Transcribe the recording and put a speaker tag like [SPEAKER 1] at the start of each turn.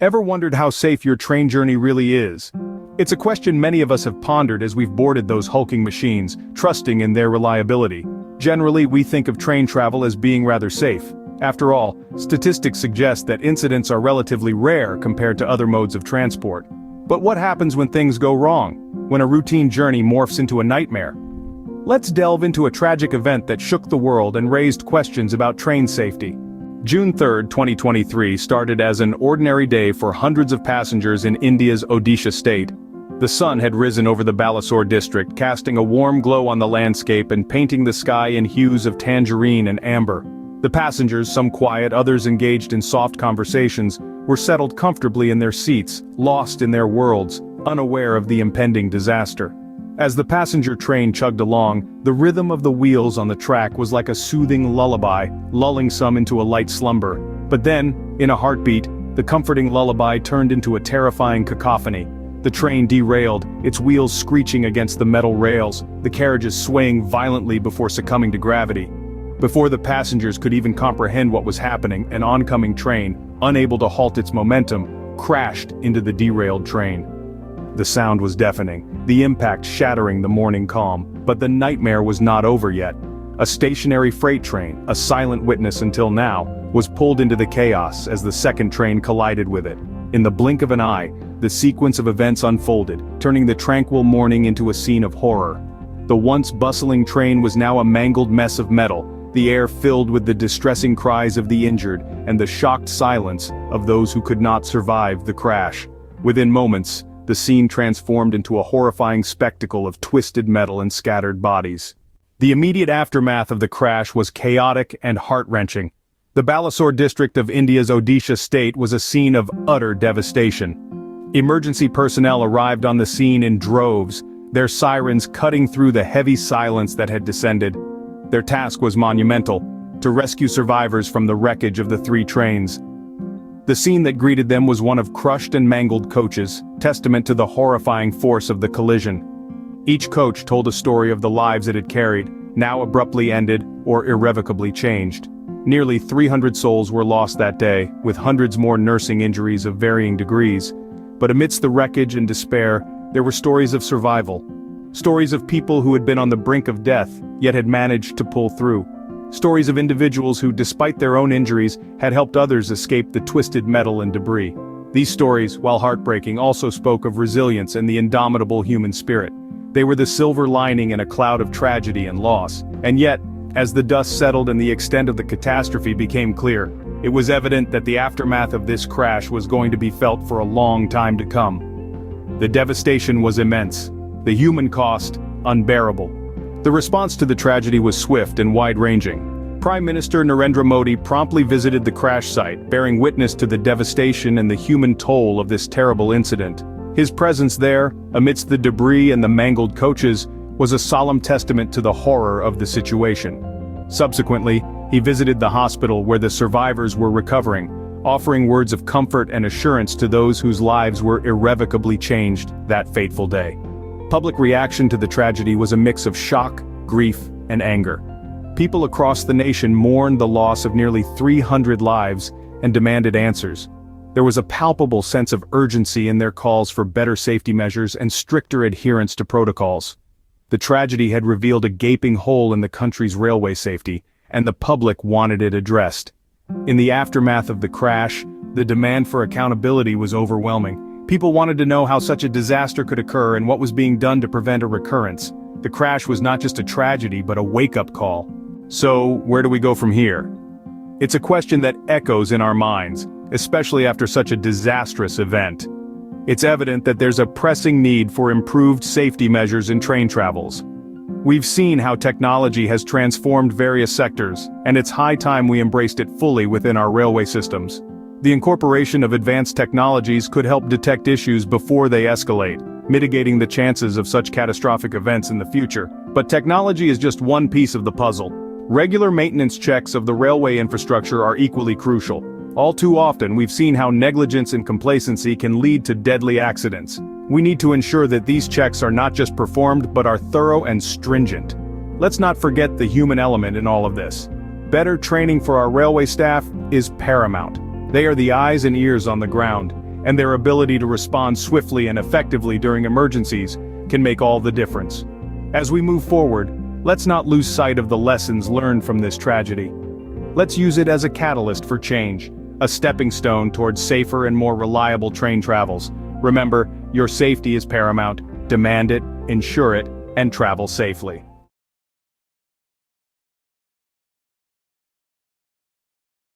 [SPEAKER 1] Ever wondered how safe your train journey really is? It's a question many of us have pondered as we've boarded those hulking machines, trusting in their reliability. Generally, we think of train travel as being rather safe. After all, statistics suggest that incidents are relatively rare compared to other modes of transport. But what happens when things go wrong? When a routine journey morphs into a nightmare? Let's delve into a tragic event that shook the world and raised questions about train safety. June 3, 2023 started as an ordinary day for hundreds of passengers in India's Odisha state. The sun had risen over the Balasore district, casting a warm glow on the landscape and painting the sky in hues of tangerine and amber. The passengers, some quiet, others engaged in soft conversations, were settled comfortably in their seats, lost in their worlds, unaware of the impending disaster. As the passenger train chugged along, the rhythm of the wheels on the track was like a soothing lullaby, lulling some into a light slumber. But then, in a heartbeat, the comforting lullaby turned into a terrifying cacophony. The train derailed, its wheels screeching against the metal rails, the carriages swaying violently before succumbing to gravity. Before the passengers could even comprehend what was happening, an oncoming train, unable to halt its momentum, crashed into the derailed train. The sound was deafening, the impact shattering the morning calm, but the nightmare was not over yet. A stationary freight train, a silent witness until now, was pulled into the chaos as the second train collided with it. In the blink of an eye, the sequence of events unfolded, turning the tranquil morning into a scene of horror. The once bustling train was now a mangled mess of metal, the air filled with the distressing cries of the injured and the shocked silence of those who could not survive the crash. Within moments, the scene transformed into a horrifying spectacle of twisted metal and scattered bodies. The immediate aftermath of the crash was chaotic and heart-wrenching. The Balasore district of India's Odisha state was a scene of utter devastation. Emergency personnel arrived on the scene in droves, their sirens cutting through the heavy silence that had descended. Their task was monumental: to rescue survivors from the wreckage of the three trains. The scene that greeted them was one of crushed and mangled coaches, testament to the horrifying force of the collision. Each coach told a story of the lives it had carried, now abruptly ended or irrevocably changed. Nearly 300 souls were lost that day, with hundreds more nursing injuries of varying degrees. But amidst the wreckage and despair, there were stories of survival. Stories of people who had been on the brink of death, yet had managed to pull through. Stories of individuals who, despite their own injuries, had helped others escape the twisted metal and debris. These stories, while heartbreaking, also spoke of resilience and the indomitable human spirit. They were the silver lining in a cloud of tragedy and loss. And yet, as the dust settled and the extent of the catastrophe became clear, it was evident that the aftermath of this crash was going to be felt for a long time to come. The devastation was immense. The human cost, unbearable. The response to the tragedy was swift and wide-ranging. Prime Minister Narendra Modi promptly visited the crash site, bearing witness to the devastation and the human toll of this terrible incident. His presence there, amidst the debris and the mangled coaches, was a solemn testament to the horror of the situation. Subsequently, he visited the hospital where the survivors were recovering, offering words of comfort and assurance to those whose lives were irrevocably changed that fateful day. Public reaction to the tragedy was a mix of shock, grief, and anger. People across the nation mourned the loss of nearly 300 lives and demanded answers. There was a palpable sense of urgency in their calls for better safety measures and stricter adherence to protocols. The tragedy had revealed a gaping hole in the country's railway safety, and the public wanted it addressed. In the aftermath of the crash, the demand for accountability was overwhelming. People wanted to know how such a disaster could occur and what was being done to prevent a recurrence. The crash was not just a tragedy but a wake-up call. So, where do we go from here? It's a question that echoes in our minds, especially after such a disastrous event. It's evident that there's a pressing need for improved safety measures in train travels. We've seen how technology has transformed various sectors, and it's high time we embraced it fully within our railway systems. The incorporation of advanced technologies could help detect issues before they escalate, mitigating the chances of such catastrophic events in the future. But technology is just one piece of the puzzle. Regular maintenance checks of the railway infrastructure are equally crucial. All too often, we've seen how negligence and complacency can lead to deadly accidents. We need to ensure that these checks are not just performed but are thorough and stringent. Let's not forget the human element in all of this. Better training for our railway staff is paramount. They are the eyes and ears on the ground, and their ability to respond swiftly and effectively during emergencies can make all the difference. As we move forward, let's not lose sight of the lessons learned from this tragedy. Let's use it as a catalyst for change, a stepping stone towards safer and more reliable train travels. Remember, your safety is paramount. Demand it, ensure it, and travel safely.